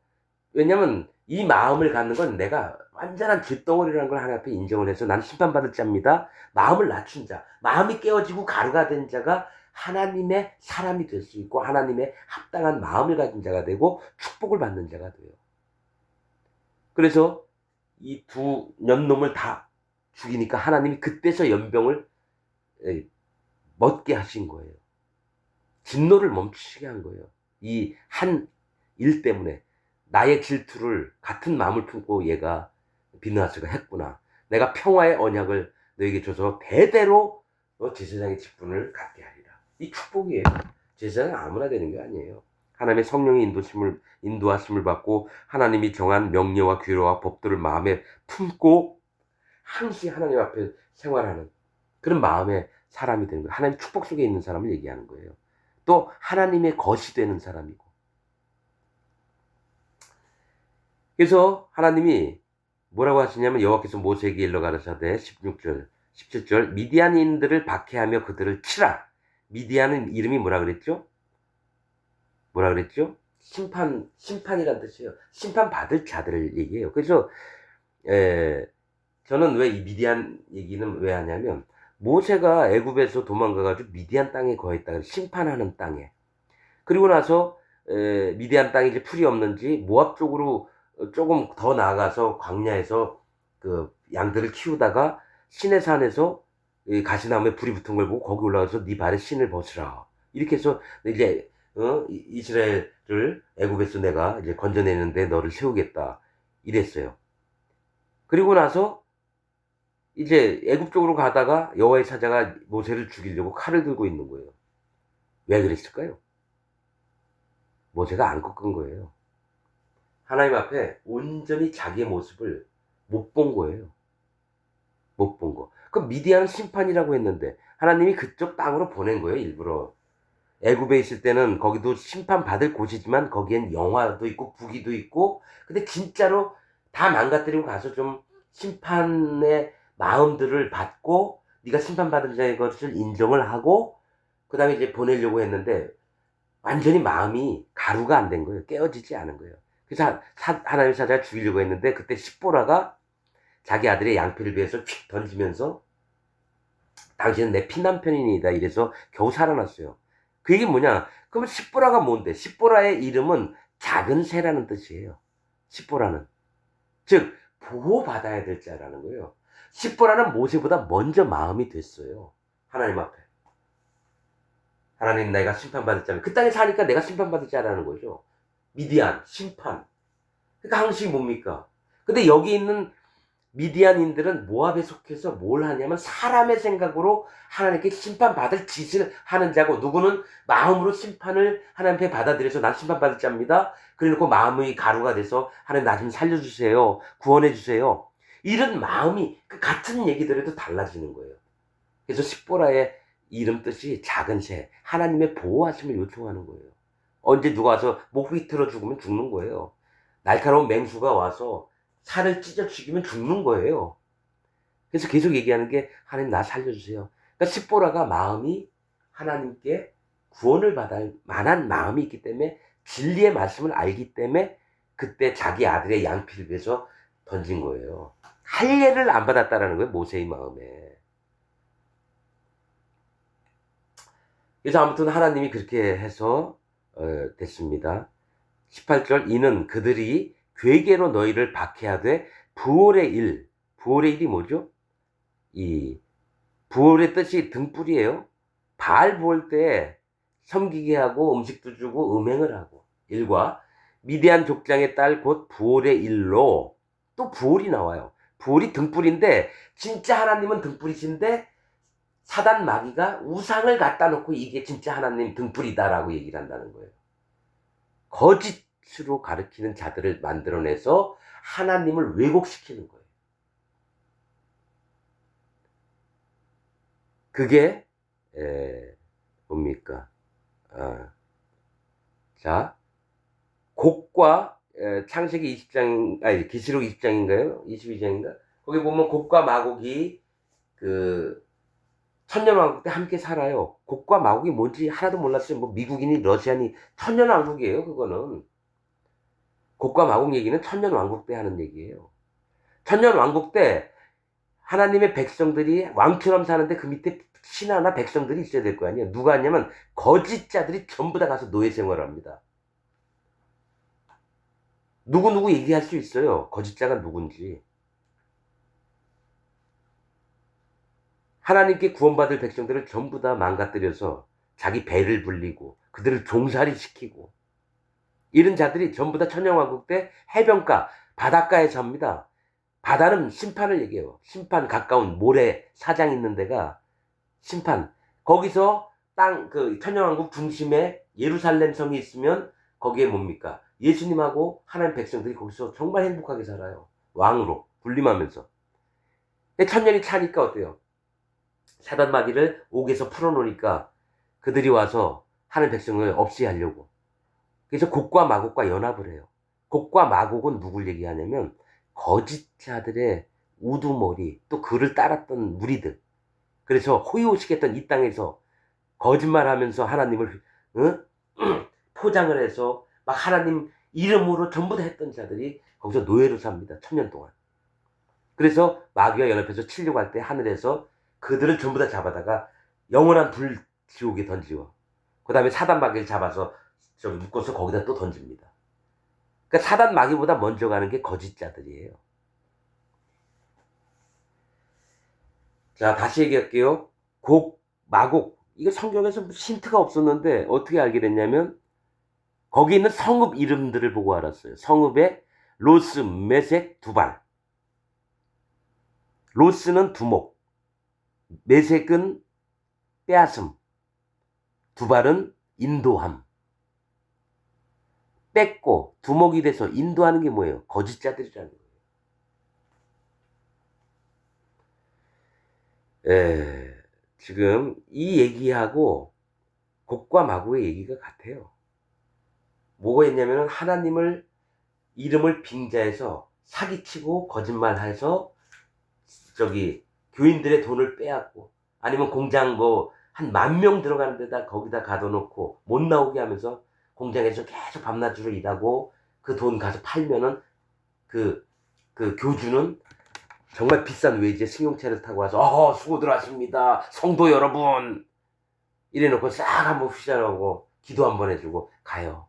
왜냐면 이 마음을 갖는 건 내가 완전한 쇳덩어리라는 걸 하나님 앞에 인정을 해서 나는 심판받을 자입니다. 마음을 낮춘 자. 마음이 깨어지고 가루가 된 자가 하나님의 사람이 될 수 있고 하나님의 합당한 마음을 가진 자가 되고 축복을 받는 자가 돼요. 그래서 이 두 년놈을 다 죽이니까 하나님이 그때서 연병을 멎게 하신 거예요. 진노를 멈추시게 한 거예요. 이 한 일 때문에 나의 질투를 같은 마음을 품고 얘가 비느하스가 했구나. 내가 평화의 언약을 너에게 줘서 대대로 제사장의 직분을 갖게 하리라. 이 축복이에요. 제사장은 아무나 되는 게 아니에요. 하나님의 성령의 인도하심을 받고 하나님이 정한 명령과 규례와 법들을 마음에 품고 항시 하나님 앞에 생활하는 그런 마음의 사람이 되는 거예요. 하나님 축복 속에 있는 사람을 얘기하는 거예요. 또 하나님의 것이 되는 사람이고. 그래서 하나님이 뭐라고 하시냐면 여호와께서 모세에게 일러 가라사대 16절, 17절 미디안인들을 박해하며 그들을 치라. 미디안은 이름이 뭐라 그랬죠? 심판이란 뜻이에요. 심판받을 자들을 얘기해요. 그래서 저는 왜 이 미디안 얘기는 왜 하냐면 모세가 애굽에서 도망가가지고 미디안 땅에 거했다. 심판하는 땅에. 그리고 나서 미디안 땅이 이제 풀이 없는지 모압 쪽으로 조금 더 나아가서 광야에서 그 양들을 키우다가 시내산에서 가시나무에 불이 붙은 걸 보고 거기 올라가서 네 발에 신을 벗으라. 이렇게 해서 이제 이스라엘을 애굽에서 내가 이제 건져내는데 너를 세우겠다. 이랬어요. 그리고 나서 이제 애굽 쪽으로 가다가 여호와의 사자가 모세를 죽이려고 칼을 들고 있는 거예요. 왜 그랬을까요? 모세가 안 꺾은 거예요. 하나님 앞에 온전히 자기의 모습을 못 본 거예요. 못 본 거. 그 미디안 심판이라고 했는데 하나님이 그쪽 땅으로 보낸 거예요, 일부러. 애굽에 있을 때는 거기도 심판받을 곳이지만 거기엔 영화도 있고 부귀도 있고 근데 진짜로 다 망가뜨리고 가서 좀 심판의 마음들을 받고 네가 심판받은 자의 것을 인정을 하고 그 다음에 이제 보내려고 했는데 완전히 마음이 가루가 안 된 거예요. 깨어지지 않은 거예요. 그래서 하나님의 사자가 죽이려고 했는데 그때 십보라가 자기 아들의 양피를 위해서 휙 던지면서 당신은 내 피남편이니다 이래서 겨우 살아났어요. 그 얘기 뭐냐? 그러면 십보라가 뭔데? 십보라의 이름은 작은 새라는 뜻이에요. 십보라는. 즉 보호받아야 될 자라는 거예요. 십보라는 모세보다 먼저 마음이 됐어요. 하나님 앞에. 하나님 내가 심판받을 자면 그 땅에 사니까 내가 심판받을 자라는 거죠. 미디안, 심판. 그러니까 항시 뭡니까? 근데 여기 있는 미디안인들은 모압에 속해서 뭘 하냐면 사람의 생각으로 하나님께 심판받을 짓을 하는 자고, 누구는 마음으로 심판을 하나님 앞에 받아들여서 난 심판받을 자입니다. 그래놓고 마음의 가루가 돼서 하나님 나 좀 살려주세요, 구원해주세요, 이런 마음이 그 같은 얘기들에도 달라지는 거예요. 그래서 십보라의 이름 뜻이 작은 새, 하나님의 보호하심을 요청하는 거예요. 언제 누가 와서 목 비틀어 죽으면 죽는 거예요. 날카로운 맹수가 와서 살을 찢어 죽이면 죽는 거예요. 그래서 계속 얘기하는 게 하나님 나 살려주세요. 그러니까 십보라가 마음이 하나님께 구원을 받을 만한 마음이 있기 때문에, 진리의 말씀을 알기 때문에 그때 자기 아들의 양피를 위해서 던진 거예요. 할례를 안 받았다라는 거예요, 모세의 마음에. 그래서 아무튼 하나님이 그렇게 해서 됐습니다. 18절, 이는 그들이 괴계로 너희를 박해하되 부올의 일, 부올의 일이 뭐죠? 이 부올의 뜻이 등불이에요. 바알 부올 때 섬기게 하고 음식도 주고 음행을 하고, 일과 미디안 족장의 딸 곧 부올의 일로, 또 부올이 나와요. 부올이 등불인데 진짜 하나님은 등불이신데 사단 마귀가 우상을 갖다 놓고 이게 진짜 하나님 등불이다라고 얘기를 한다는 거예요. 거짓으로 가르치는 자들을 만들어내서 하나님을 왜곡시키는 거예요. 그게 뭡니까? 자, 곡과 창세기 20장, 아니 계시록 20장인가요? 22장인가? 거기 보면 곡과 마곡이 그 천년왕국 때 함께 살아요. 곡과 마곡이 뭔지 하나도 몰랐어요. 뭐 미국인이 러시아니, 천년왕국이에요. 그거는 곡과 마곡 얘기는 천년왕국 때 하는 얘기예요. 천년왕국 때 하나님의 백성들이 왕처럼 사는데 그 밑에 신하나 백성들이 있어야 될 거 아니에요. 누가 하냐면 거짓자들이 전부 다 가서 노예 생활을 합니다. 누구누구 얘기할 수 있어요, 거짓자가 누군지. 하나님께 구원받을 백성들을 전부 다 망가뜨려서 자기 배를 불리고 그들을 종살이 시키고, 이런 자들이 전부 다 천년왕국 때 해변가, 바닷가에 삽니다. 바다는 심판을 얘기해요. 심판 가까운 모래 사장 있는 데가 심판. 거기서 그 천년왕국 중심에 예루살렘 성이 있으면 거기에 뭡니까? 예수님하고 하나님 백성들이 거기서 정말 행복하게 살아요. 왕으로 군림하면서. 천년이 차니까 어때요? 사단 마귀를 옥에서 풀어놓으니까 그들이 와서 하나님 백성을 없이 하려고. 그래서 곡과 마곡과 연합을 해요. 곡과 마곡은 누굴 얘기하냐면 거짓자들의 우두머리, 또 그를 따랐던 무리들. 그래서 호의호식했던 이 땅에서 거짓말하면서 하나님을 포장을 해서 막 하나님 이름으로 전부 다 했던 자들이 거기서 노예로 삽니다. 1000년 동안. 그래서 마귀와 연합해서 치려고 할 때 하늘에서 그들을 전부 다 잡아다가 영원한 불 지옥에 던지고, 그 다음에 사단 마귀를 잡아서 좀 묶어서 거기다 또 던집니다. 그러니까 사단 마귀보다 먼저 가는 게 거짓자들이에요. 자, 다시 얘기할게요. 곡, 마곡. 이거 성경에서 힌트가 없었는데 어떻게 알게 됐냐면 거기 있는 성읍 이름들을 보고 알았어요. 성읍에 로스, 메색, 두발. 로스는 두목, 메색은 빼앗음, 두발은 인도함. 뺏고 두목이 돼서 인도하는 게 뭐예요? 거짓자들이라는 거예요. 지금 이 얘기하고 곡과 마곡의 얘기가 같아요. 뭐가 있냐면 하나님을 이름을 빙자해서 사기치고 거짓말해서 저기 교인들의 돈을 빼앗고, 아니면 공장 뭐 한 10,000명 들어가는 데다 거기다 가둬놓고 못 나오게 하면서 공장에서 계속 밤낮으로 일하고 그 돈 가서 팔면은 그 교주는 정말 비싼 외제 승용차를 타고 와서 수고들 하십니다, 성도 여러분, 이래놓고 싹 한번 휘저하고 기도 한번 해주고 가요.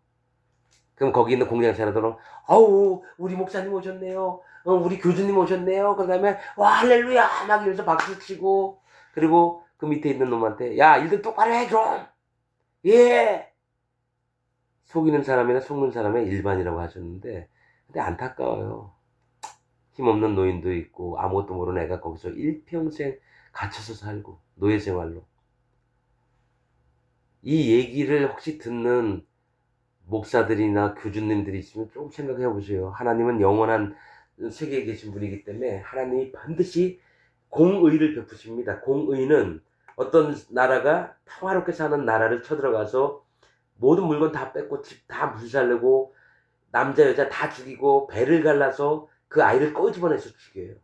그럼 거기 있는 공장 사람들은 아우 우리 목사님 오셨네요, 우리 교주님 오셨네요, 그 다음에 와 할렐루야 막 이러면서 박수치고, 그리고 그 밑에 있는 놈한테 야 일들 똑바로 해 좀, 예, 속이는 사람이나 속는 사람의 일반이라고 하셨는데, 근데 안타까워요. 힘없는 노인도 있고 아무것도 모르는 애가 거기서 일평생 갇혀서 살고 노예 생활로. 이 얘기를 혹시 듣는 목사들이나 교주님들이 있으면 좀 생각해 보세요. 하나님은 영원한 세계에 계신 분이기 때문에 하나님이 반드시 공의를 베푸십니다. 공의는 어떤 나라가 평화롭게 사는 나라를 쳐들어가서 모든 물건 다 뺏고 집 다 불살르고 남자 여자 다 죽이고 배를 갈라서 그 아이를 꺼집어내서 죽여요.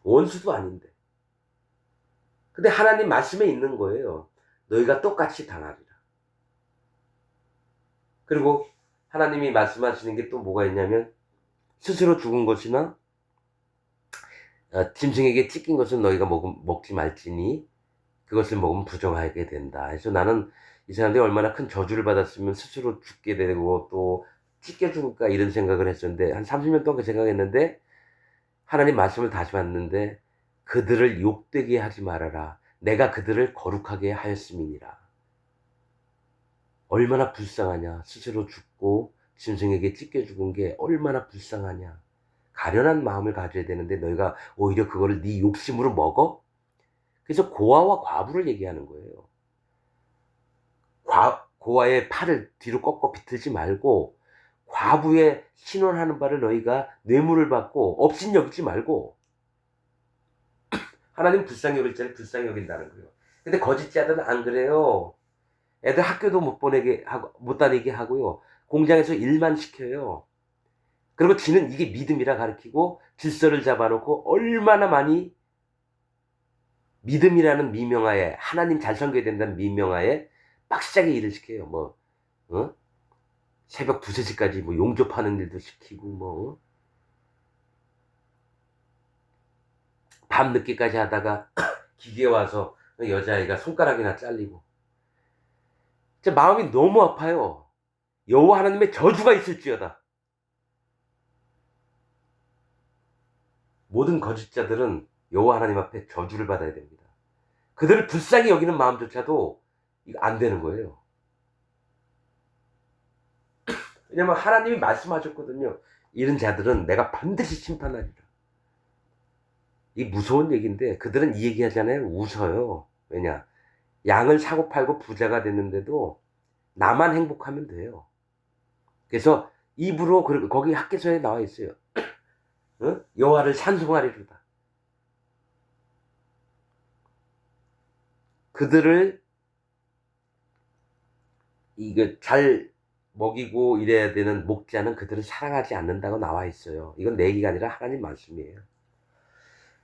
원수도 아닌데. 근데 하나님 말씀에 있는 거예요. 너희가 똑같이 당하리라. 그리고 하나님이 말씀하시는 게 또 뭐가 있냐면 스스로 죽은 것이나 짐승에게 찢긴 것은 너희가 먹지 말지니 그것을 먹으면 부정하게 된다. 그래서 나는 이 사람들이 얼마나 큰 저주를 받았으면 스스로 죽게 되고 또 찢겨 죽을까 이런 생각을 했었는데 한 30년 동안 그 생각했는데 하나님 말씀을 다시 봤는데 그들을 욕되게 하지 말아라. 내가 그들을 거룩하게 하였음이니라. 얼마나 불쌍하냐. 스스로 죽고 짐승에게 찢겨 죽은 게 얼마나 불쌍하냐. 가련한 마음을 가져야 되는데 너희가 오히려 그거를 네 욕심으로 먹어? 그래서 고아와 과부를 얘기하는 거예요. 고아의 팔을 뒤로 꺾어 비틀지 말고 과부의 신원하는 바를 너희가 뇌물을 받고 업신 여기지 말고 하나님 불쌍히 여길 자를 불쌍히 여긴다는 거예요. 근데 거짓자들은 안 그래요. 애들 학교도 못 보내게 하고 못 다니게 하고요. 공장에서 일만 시켜요. 그리고 지는 이게 믿음이라 가르치고 질서를 잡아놓고 얼마나 많이 믿음이라는 미명하에 하나님 잘 섬겨야 된다는 미명하에 빡시하게 일을 시켜요. 뭐 어? 새벽 2, 3시까지 뭐 용접하는 일도 시키고 뭐 밤늦게까지 하다가 기계 와서 여자아이가 손가락이나 잘리고 제 마음이 너무 아파요. 여호와 하나님의 저주가 있을지어다. 모든 거짓자들은 여호와 하나님 앞에 저주를 받아야 됩니다. 그들을 불쌍히 여기는 마음조차도 안 되는 거예요. 왜냐면 하나님이 말씀하셨거든요. 이런 자들은 내가 반드시 심판하리라. 이 무서운 얘기인데 그들은 이 얘기하잖아요. 웃어요. 왜냐? 양을 사고 팔고 부자가 됐는데도 나만 행복하면 돼요. 그래서 입으로 거기 학개서에 나와 있어요. 어? 여호와를 찬송하리로다. 그들을 이거 잘 먹이고 이래야 되는 목자는 그들을 사랑하지 않는다고 나와 있어요. 이건 내 얘기가 아니라 하나님 말씀이에요.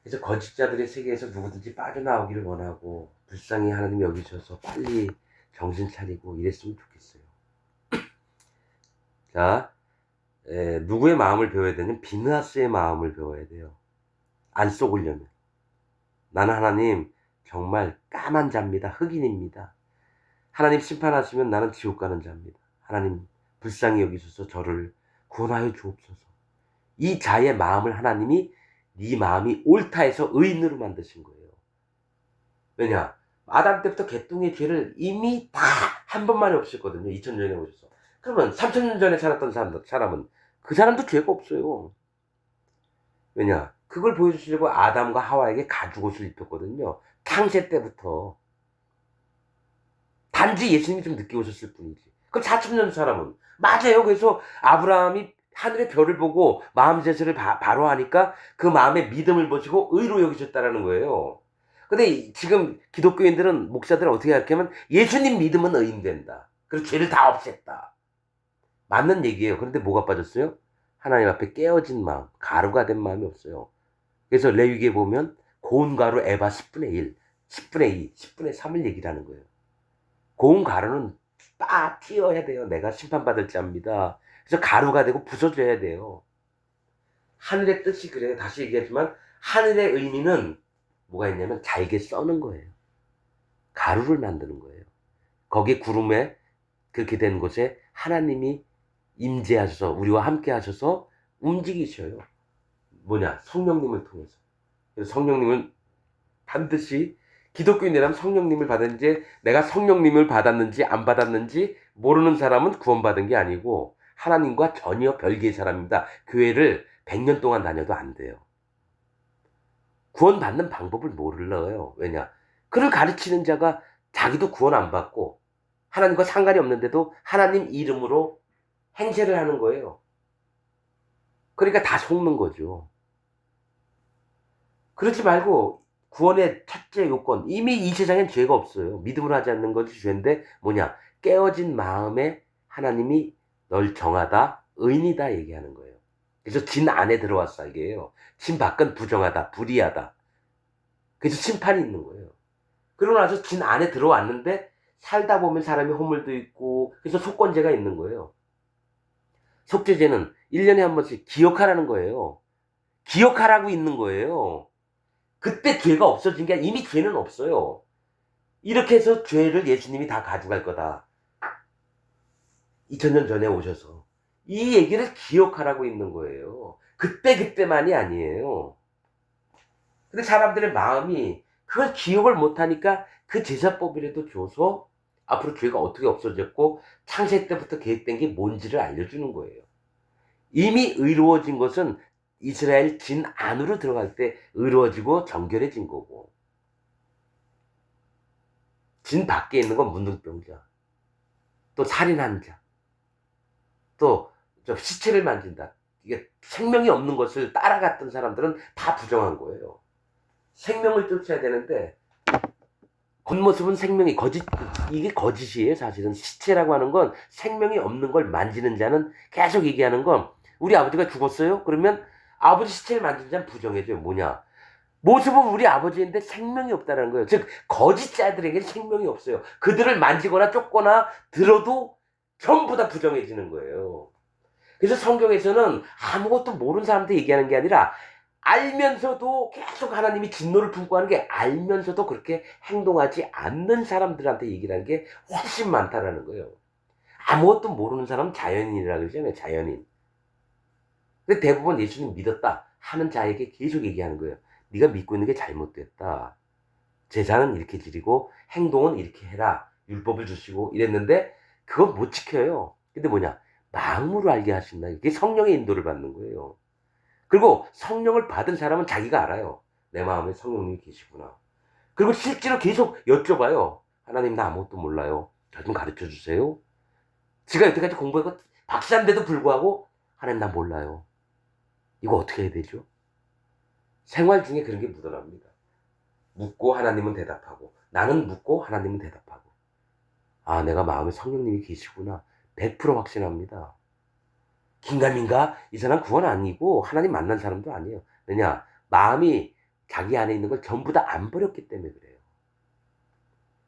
그래서 거짓자들의 세계에서 누구든지 빠져나오기를 원하고 불쌍히 하나님 여기셔서 빨리 정신 차리고 이랬으면 좋겠어요. 자, 누구의 마음을 배워야 되냐면 비느하스의 마음을 배워야 돼요. 안 썩으려면. 나는 하나님 정말 까만 자입니다. 흑인입니다. 하나님 심판하시면 나는 지옥 가는 자입니다. 하나님 불쌍히 여기셔서 저를 구원하여 주옵소서. 이 자의 마음을 하나님이 네 마음이 옳다 해서 의인으로 만드신 거예요. 왜냐? 아담 때부터 개똥의 죄를 이미 다 한 번만에 없앴거든요. 2000년에 오셔서. 그러면 3000년 전에 살았던 사람은 그 사람도 죄가 없어요. 왜냐? 그걸 보여주시려고 아담과 하와에게 가죽옷을 입혔거든요. 창세 때부터. 단지 예수님이 좀 늦게 오셨을 뿐이지. 그럼 4000년 사람은 맞아요. 그래서 아브라함이 하늘의 별을 보고 마음 제스를 바로 하니까 그 마음에 믿음을 보시고 의로 여기셨다라는 거예요. 근데 지금 기독교인들은 목사들은 어떻게 가르치냐면 예수님 믿으면 의인 된다. 그래서 죄를 다 없앴다. 맞는 얘기예요. 그런데 뭐가 빠졌어요? 하나님 앞에 깨어진 마음, 가루가 된 마음이 없어요. 그래서 레위기에 보면 고운 가루 에바 10분의 1, 10분의 2, 10분의 3을 얘기를 하는 거예요. 고운 가루는 딱 튀어야 돼요. 내가 심판받을 자입니다. 그래서 가루가 되고 부서져야 돼요. 하늘의 뜻이 그래요. 다시 얘기하지만 하늘의 의미는 뭐가 있냐면 잘게 써는 거예요. 가루를 만드는 거예요. 거기 구름에 그렇게 된 곳에 하나님이 임재하셔서 우리와 함께 하셔서 움직이셔요. 뭐냐? 성령님을 통해서. 그래서 성령님은 반드시 기독교인이라면 성령님을 받았는지 내가 성령님을 받았는지 안 받았는지 모르는 사람은 구원받은 게 아니고 하나님과 전혀 별개의 사람입니다. 교회를 100년 동안 다녀도 안 돼요. 구원받는 방법을 몰라요. 왜냐? 그를 가르치는 자가 자기도 구원 안 받고 하나님과 상관이 없는데도 하나님 이름으로 행세를 하는 거예요. 그러니까 다 속는 거죠. 그러지 말고 구원의 첫째 요건, 이미 이 세상엔 죄가 없어요. 믿음을 하지 않는 것이 죄인데 뭐냐? 깨어진 마음에 하나님이 널 정하다, 의인이다 얘기하는 거예요. 그래서 진 안에 들어왔어 이게요. 진 밖은 부정하다, 불의하다. 그래서 심판이 있는 거예요. 그러고 나서 진 안에 들어왔는데 살다 보면 사람이 허물도 있고 그래서 속건제가 있는 거예요. 속죄제는 1년에 한 번씩 기억하라는 거예요. 기억하라고 있는 거예요. 그때 죄가 없어진 게 아니라 이미 죄는 없어요. 이렇게 해서 죄를 예수님이 다 가져갈 거다. 2000년 전에 오셔서. 이 얘기를 기억하라고 있는 거예요. 그때만이 아니에요. 근데 사람들의 마음이 그걸 기억을 못하니까 그 제사법이라도 줘서 앞으로 죄가 어떻게 없어졌고 창세 때부터 계획된 게 뭔지를 알려주는 거예요. 이미 의로워진 것은 이스라엘 진 안으로 들어갈 때 의로워지고 정결해진 거고 진 밖에 있는 건 문둥병자, 또 살인한 자, 또 시체를 만진다. 이게 생명이 없는 것을 따라갔던 사람들은 다 부정한 거예요. 생명을 쫓아야 되는데 겉모습은 생명이 이게 거짓이에요. 사실은 시체라고 하는 건 생명이 없는 걸 만지는 자는 계속 얘기하는 건 우리 아버지가 죽었어요? 그러면 아버지 시체를 만진 자는 부정해줘요. 뭐냐? 모습은 우리 아버지인데 생명이 없다는 거예요. 즉 거짓자들에게 생명이 없어요. 그들을 만지거나 쫓거나 들어도 전부 다 부정해지는 거예요. 그래서 성경에서는 아무것도 모르는 사람한테 얘기하는 게 아니라 알면서도 계속 하나님이 진노를 품고 하는 게 알면서도 그렇게 행동하지 않는 사람들한테 얘기를 하는 게 훨씬 많다라는 거예요. 아무것도 모르는 사람은 자연인이라고 그러잖아요. 자연인. 근데 대부분 예수님 믿었다 하는 자에게 계속 얘기하는 거예요. 네가 믿고 있는 게 잘못됐다. 제사는 이렇게 지리고 행동은 이렇게 해라. 율법을 주시고 이랬는데 그건 못 지켜요. 근데 뭐냐? 마음으로 알게 하신다. 이게 성령의 인도를 받는 거예요. 그리고 성령을 받은 사람은 자기가 알아요. 내 마음에 성령님이 계시구나. 그리고 실제로 계속 여쭤봐요. 하나님 나 아무것도 몰라요. 저 좀 가르쳐 주세요. 지가 여태까지 공부하고 박사인데도 불구하고 하나님 나 몰라요. 이거 어떻게 해야 되죠? 생활 중에 그런 게 묻어납니다. 묻고 하나님은 대답하고 나는 묻고 하나님은 대답하고 아 내가 마음에 성령님이 계시구나. 100% 확신합니다. 긴가민가 이 사람 구원 아니고 하나님 만난 사람도 아니에요. 왜냐? 마음이 자기 안에 있는 걸 전부 다 안 버렸기 때문에 그래요.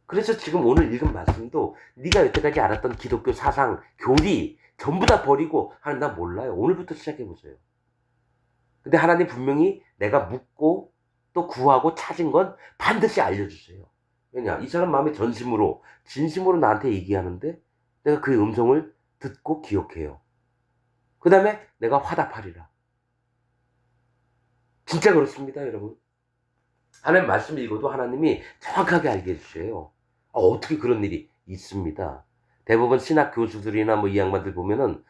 그래서 지금 오늘 읽은 말씀도 네가 여태까지 알았던 기독교 사상, 교리 전부 다 버리고 하나님 나 몰라요. 오늘부터 시작해보세요. 근데 하나님 분명히 내가 묻고 또 구하고 찾은 건 반드시 알려주세요. 왜냐? 이 사람 마음에 전심으로 진심으로 나한테 얘기하는데 내가 그 음성을 듣고 기억해요. 그 다음에 내가 화답하리라. 진짜 그렇습니다, 여러분. 하나님 말씀 읽어도 하나님이 정확하게 알게 해주셔요. 어떻게 그런 일이 있습니다. 대부분 신학 교수들이나 뭐 이 양반들 보면은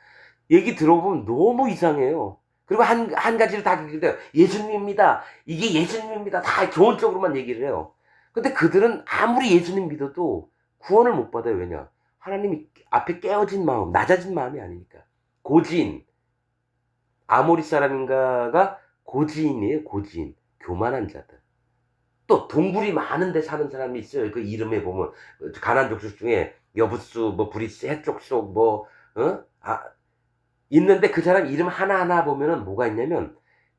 얘기 들어보면 너무 이상해요. 그리고 한 가지를 다 얘기를 해요. 예수님입니다. 이게 예수님입니다. 다 좋은 쪽으로만 얘기를 해요. 근데 그들은 아무리 예수님 믿어도 구원을 못 받아요. 왜냐? 하나님이 앞에 깨어진 마음, 낮아진 마음이 아니니까. 고지인. 아모리 사람인가가 고지인이에요. 고지인. 교만한 자들. 또 동굴이 많은 데 사는 사람이 있어요. 그 이름에 보면 가나안 족속 중에 여부수, 뭐 브리스, 해족속, 뭐 있는데 그 사람 이름 하나하나 보면은 뭐가 있냐면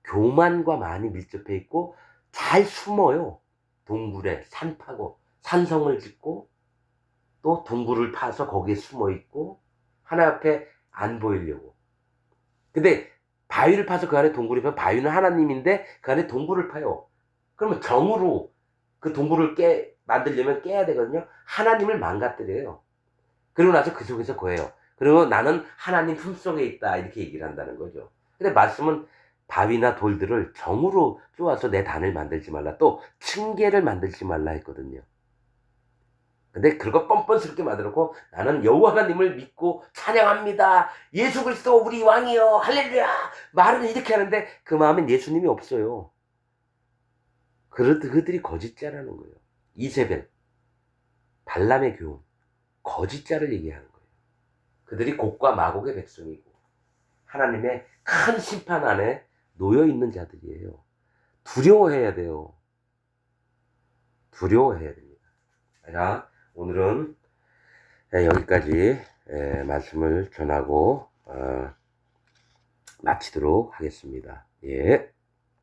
교만과 많이 밀접해 있고 잘 숨어요. 동굴에 산 파고 산성을 짓고 또 동굴을 파서 거기에 숨어 있고 하나 앞에 안 보이려고. 근데 바위를 파서 그 안에 동굴이 파면 바위는 하나님인데 그 안에 동굴을 파요. 그러면 정으로 그 동굴을 만들려면 깨야 되거든요. 하나님을 망가뜨려요. 그리고 나서 그 속에서 거해요. 그리고 나는 하나님 품속에 있다 이렇게 얘기를 한다는 거죠. 근데 말씀은 바위나 돌들을 정으로 쪼아서 내 단을 만들지 말라. 또 층계를 만들지 말라 했거든요. 근데 그거 뻔뻔스럽게 만들어놓고 나는 여호와 하나님을 믿고 찬양합니다. 예수 그리스도 우리 왕이여 할렐루야. 말은 이렇게 하는데 그 마음엔 예수님이 없어요. 그들이 거짓자라는 거예요. 이세벨, 발람의 교훈, 거짓자를 얘기하는 거예요. 그들이 곡과 마곡의 백성이고 하나님의 큰 심판 안에 놓여 있는 자들이에요. 두려워해야 돼요. 두려워해야 됩니다. 자, 오늘은 여기까지 말씀을 전하고 마치도록 하겠습니다. 예.